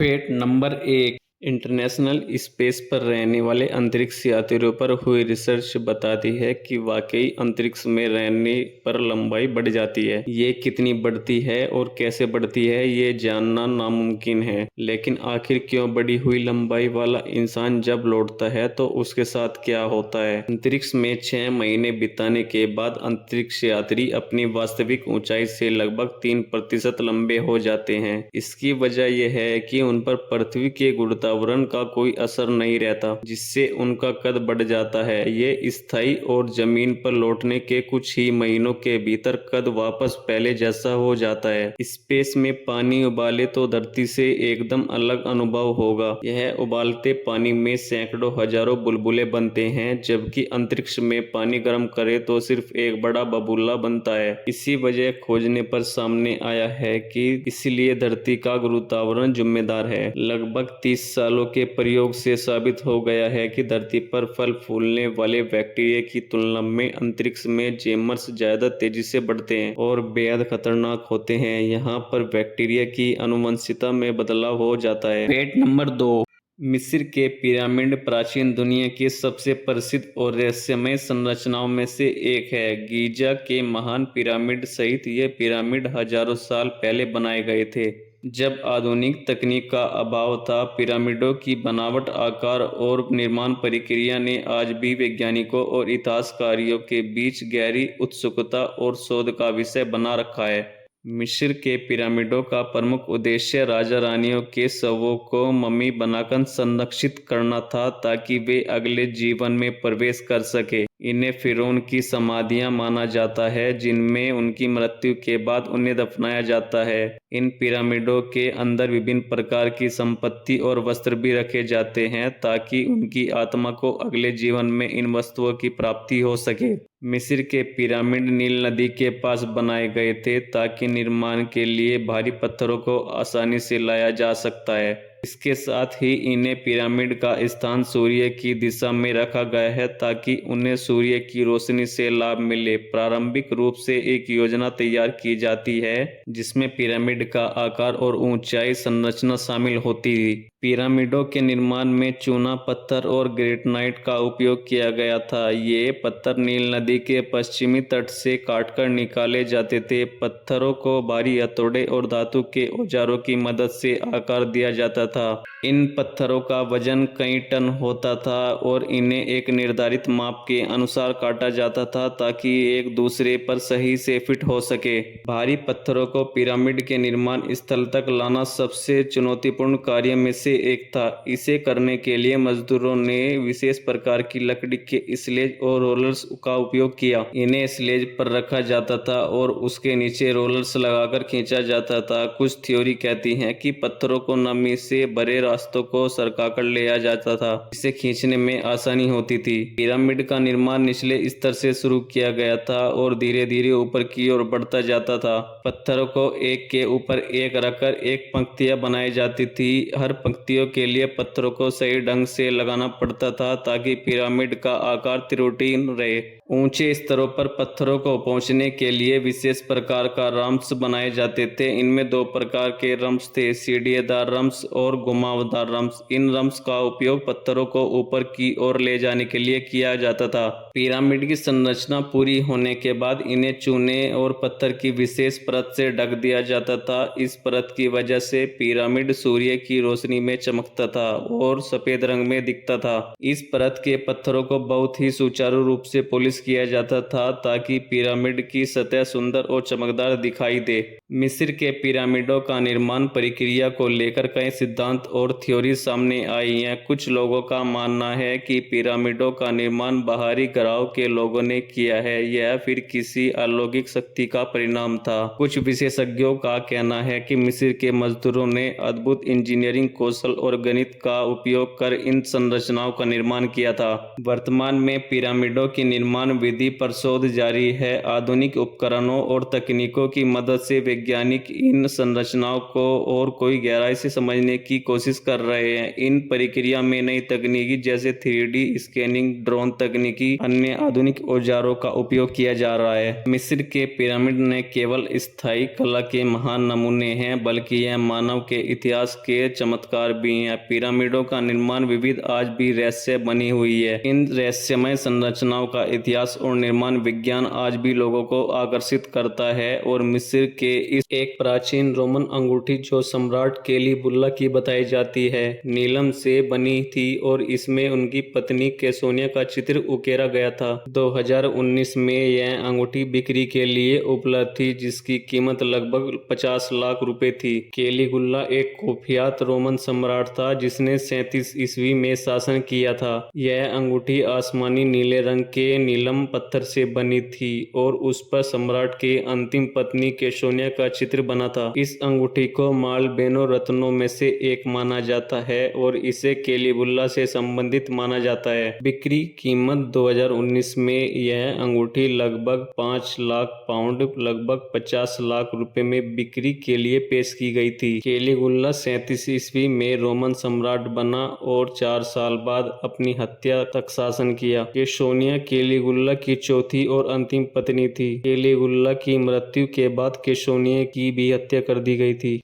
Fact number 1। International space पर रहने वाले अंतरिक्ष यात्रियों पर हुई रिसर्च बताती है कि वाकई अंतरिक्ष में रहने पर लंबाई बढ़ जाती है। ये कितनी बढ़ती है और कैसे बढ़ती है ये जानना नामुमकिन है, लेकिन आखिर क्यों बढ़ी हुई लंबाई वाला इंसान जब लौटता है तो उसके साथ क्या होता है। अंतरिक्ष में 6 महीने बिताने के बाद अंतरिक्ष यात्री अपनी वास्तविक ऊंचाई से लगभग 3% लंबे हो जाते हैं। इसकी वजह यह है कि उन पर पृथ्वी के वातावरण का कोई असर नहीं रहता, जिससे उनका कद बढ़ जाता है। ये स्थायी और जमीन पर लौटने के कुछ ही महीनों के भीतर कद वापस पहले जैसा हो जाता है। स्पेस में पानी उबाले तो धरती से एकदम अलग अनुभव होगा। यह उबालते पानी में सैकड़ों हजारों बुलबुले बनते हैं, जबकि अंतरिक्ष में पानी गर्म करे तो सिर्फ एक बड़ा बबूला बनता है। इसी वजह खोजने पर सामने आया है कि इसलिए धरती का गुरुत्वाकर्षण जिम्मेदार है। लगभग 30 सालों के प्रयोग से साबित हो गया है कि धरती पर फल फूलने वाले बैक्टीरिया की तुलना में अंतरिक्ष में जेमर्स ज्यादा तेजी से बढ़ते हैं और बेहद खतरनाक होते हैं। यहाँ पर बैक्टीरिया की आनुवंशिकता में बदलाव हो जाता है। Fact number 2। मिस्र के पिरामिड प्राचीन दुनिया की सबसे प्रसिद्ध और रहस्यमय संरचनाओं में से एक है। गीजा के महान पिरामिड सहित ये पिरामिड हजारों साल पहले बनाए गए थे, जब आधुनिक तकनीक का अभाव था। पिरामिडों की बनावट, आकार और निर्माण प्रक्रिया ने आज भी वैज्ञानिकों और इतिहासकारों के बीच गहरी उत्सुकता और शोध का विषय बना रखा है। मिस्र के पिरामिडों का प्रमुख उद्देश्य राजा रानियों के शवों को मम्मी बनाकर संरक्षित करना था, ताकि वे अगले जीवन में प्रवेश कर सके। इन्हें फिरौन की समाधियां माना जाता है, जिनमें उनकी मृत्यु के बाद उन्हें दफनाया जाता है। इन पिरामिडों के अंदर विभिन्न प्रकार की संपत्ति और वस्त्र भी रखे जाते हैं, ताकि उनकी आत्मा को अगले जीवन में इन वस्तुओं की प्राप्ति हो सके। मिस्र के पिरामिड नील नदी के पास बनाए गए थे, ताकि निर्माण के लिए भारी पत्थरों को आसानी से लाया जा सकता है। इसके साथ ही इन्हें पिरामिड का स्थान सूर्य की दिशा में रखा गया है, ताकि उन्हें सूर्य की रोशनी से लाभ मिले। प्रारंभिक रूप से एक योजना तैयार की जाती है, जिसमें पिरामिड का आकार और ऊंचाई संरचना शामिल होती थी। पिरामिडों के निर्माण में चूना पत्थर और ग्रेनाइट का उपयोग किया गया था। ये पत्थर नील नदी के पश्चिमी तट से काटकर निकाले जाते थे। पत्थरों को भारी हथौड़े और धातु के औजारों की मदद से आकार दिया जाता था। इन पत्थरों का वजन कई टन होता था और इन्हें एक निर्धारित माप के अनुसार काटा जाता था, ताकि एक दूसरे पर सही से फिट हो सके। भारी पत्थरों को पिरामिड के निर्माण स्थल तक लाना सबसे चुनौतीपूर्ण कार्य में से एक था। इसे करने के लिए मजदूरों ने विशेष प्रकार की लकड़ी के स्लेज और रोलर्स का उपयोग किया। इन्हें स्लेज पर रखा जाता था और उसके नीचे रोलर्स लगाकर खींचा जाता था। कुछ थ्योरी कहती हैं कि पत्थरों को नमी से भरे रास्तों को सरकाकर ले आ जाता था, जिससे खींचने में आसानी होती थी। पिरामिड का निर्माण निचले स्तर से शुरू किया गया था और धीरे धीरे ऊपर की ओर बढ़ता जाता था। पत्थरों को एक के ऊपर एक रखकर एक पंक्तियां बनाई जाती थी। हर पंक्तियों के लिए पत्थरों को सही ढंग से लगाना पड़ता था, ताकि पिरामिड का आकार त्रुटिहीन रहे। ऊंचे स्तरों पर पत्थरों को पहुंचने के लिए विशेष प्रकार का रम्स बनाए जाते थे। इनमें 2 प्रकार के रम्स थे, सीढ़ीदार रम्स और घुमावदार रम्स। इन रम्स का उपयोग पत्थरों को ऊपर की ओर ले जाने के लिए किया जाता था। पिरामिड की संरचना पूरी होने के बाद इन्हें चूने और पत्थर की विशेष परत से ढक दिया जाता था। इस परत की वजह से पिरामिड सूर्य की रोशनी में चमकता था और सफेद रंग में दिखता था। इस परत के पत्थरों को बहुत ही सुचारू रूप से पॉलिश किया जाता था, ताकि पिरामिड की सतह सुंदर और चमकदार दिखाई दे। मिस्र के पिरामिडों का निर्माण प्रक्रिया को लेकर कई सिद्धांत और थ्योरी सामने आई हैं। कुछ लोगों का मानना है कि पिरामिडों का निर्माण बाहरी ग्रहों के लोगों ने किया है, यह फिर किसी अलौकिक शक्ति का परिणाम था। कुछ विशेषज्ञों का कहना है कि मिस्र के मजदूरों ने अद्भुत इंजीनियरिंग कौशल और गणित का उपयोग कर इन संरचनाओं का निर्माण किया था। वर्तमान में पिरामिडों के निर्माण निर्माण विधि पर शोध जारी है। आधुनिक उपकरणों और तकनीकों की मदद से वैज्ञानिक इन संरचनाओं को और कोई गहराई से समझने की कोशिश कर रहे हैं। इन प्रक्रिया में नई तकनीकी जैसे 3D स्कैनिंग, ड्रोन तकनीकी, अन्य आधुनिक औजारों का उपयोग किया जा रहा है। मिस्र के पिरामिड न केवल स्थायी कला के महान नमूने हैं, बल्कि यह मानव के इतिहास के चमत्कार भी हैं। पिरामिडों का निर्माण विधि आज भी रहस्य बनी हुई है। इन रहस्यमय संरचनाओं का इतिहास और निर्माण विज्ञान आज भी लोगों को आकर्षित करता है। और मिस्र के इस एक प्राचीन रोमन अंगूठी जो सम्राट कैलीगुला की बताई जाती है, नीलम से बनी थी और इसमें उनकी पत्नी कैसोनिया का चित्र उकेरा गया था। 2019 में यह अंगूठी बिक्री के लिए उपलब्ध थी, जिसकी कीमत लगभग 50 लाख रुपए थी। कैलीगुला एक कुख्यात रोमन सम्राट था जिसने 37 ईस्वी में शासन किया था। यह अंगूठी आसमानी नीले रंग के नीलम पत्थर से बनी थी और उस पर सम्राट की अंतिम पत्नी कैसोनिया का चित्र बना था। इस अंगूठी को मालबेनो रत्नों में से एक माना जाता है और इसे कैलीगुला से संबंधित माना जाता है। बिक्री कीमत 2019 में यह अंगूठी लगभग 5 लाख पाउंड, लगभग 50 लाख रुपए में बिक्री के लिए पेश की गई थी। कैलीगुला 37 ईस्वी में रोमन सम्राट बना और 4 साल बाद अपनी हत्या तक शासन किया। कैसोनिया कैलीगुला की चौथी और अंतिम पत्नी थी। कैलीगुला की मृत्यु के बाद कैसोनिया की भी हत्या कर दी गई थी।